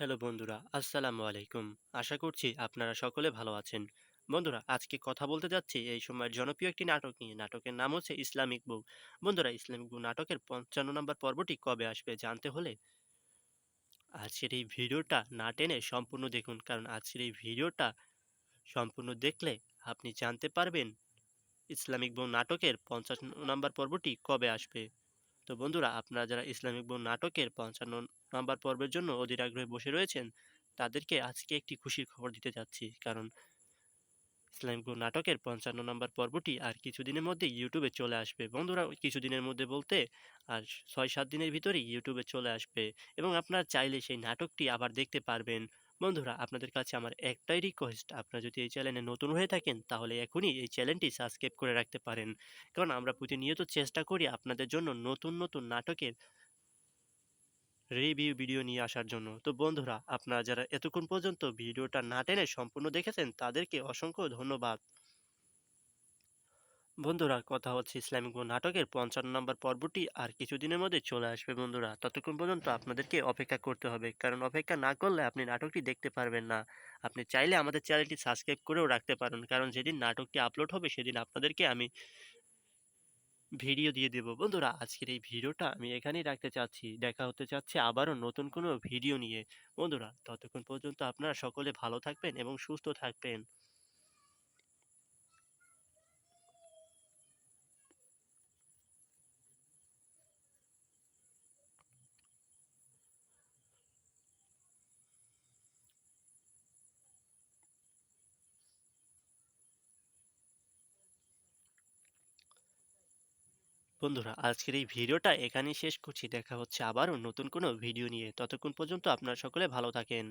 Hello বন্ধুরা, আসসালামু আলাইকুম। আশা করছি আপনারা সকলে ভালো আছেন। বন্ধুরা, আজকে কথা বলতে যাচ্ছি এই সময়ের জনপ্রিয় একটি নাটক নিয়ে। নাটকের নাম হচ্ছে ইসলামিক বউ। বন্ধুরা, ইসলামিক বউ নাটকের ৫৫ নম্বর পর্বটি কবে আসবে জানতে হলে আজকের এই ভিডিওটা না টেনে সম্পূর্ণ দেখুন। কারণ আজকের এই ভিডিওটা সম্পূর্ণ দেখলে আপনি জানতে পারবেন ইসলামিক বউ নাটকের ৫৫ নম্বর পর্বটি কবে আসবে। তো বন্ধুরা, আপনারা যারা ইসলামিক বোন নাটকের ৫৫ নাম্বার পর্বের জন্য অধীর আগ্রহে বসে রয়েছেন, তাদেরকে আজকে একটি খুশির খবর দিতে যাচ্ছি। কারণ ইসলামিক বোন নাটকের ৫৫ নাম্বার পর্বটি আর কিছুদিনের মধ্যেই ইউটিউবে চলে আসবে। বন্ধুরা, ওই কিছুদিনের মধ্যে বলতে আর ৬-৭ দিনের ভিতরেই ইউটিউবে চলে আসবে এবং আপনারা চাইলে সেই নাটকটি আবার দেখতে পারবেন। বন্ধুরা, আপনাদের কাছে আমার একটাই রিকোয়েস্ট, আপনারা যদি এই চ্যানেলে নতুন হয়ে থাকেন তাহলে এখনই এই চ্যানেলটি সাবস্ক্রাইব করে রাখতে পারেন। কারণ আমরা প্রতিনিয়ত চেষ্টা করি আপনাদের জন্য নতুন, নতুন নাটকের রিভিউ ভিডিও নিয়ে আসার জন্য। তো বন্ধুরা, আপনারা যারা এতক্ষণ পর্যন্ত ভিডিওটা না টেনে সম্পূর্ণ দেখেছেন তাদেরকে অসংখ্য ধন্যবাদ। বন্ধুরা, কথা হচ্ছে ইসলামিক বউ নাটকের ৫৫ নম্বর পর্বটি আর কিছুদিনের মধ্যে চলে আসবে বন্ধুরা। ততক্ষণ পর্যন্ত আপনাদেরকে অপেক্ষা করতে হবে। কারণ অপেক্ষা না করলে আপনি নাটকটি দেখতে পারবেন না। আপনি চাইলে আমাদের চ্যানেলটি সাবস্ক্রাইব করেও রাখতে পারেন। কারণ যেদিন নাটকটি আপলোড হবে সেদিন আপনাদেরকে আমি ভিডিও দিয়ে দেব। বন্ধুরা, আজকের এই ভিডিওটা আমি এখানেই রাখতে চাচ্ছি। দেখা হতে চাচ্ছে আবারও নতুন কোনো ভিডিও নিয়ে। বন্ধুরা, ততক্ষণ পর্যন্ত আপনারা সকলে ভালো থাকবেন এবং সুস্থ থাকবেন। বন্ধুরা, আজকের এই ভিডিওটা এখানেই শেষ করছি। দেখা হচ্ছে আবারও নতুন কোনো ভিডিও নিয়ে। ততক্ষণ পর্যন্ত আপনারা সকলে ভালো থাকেন।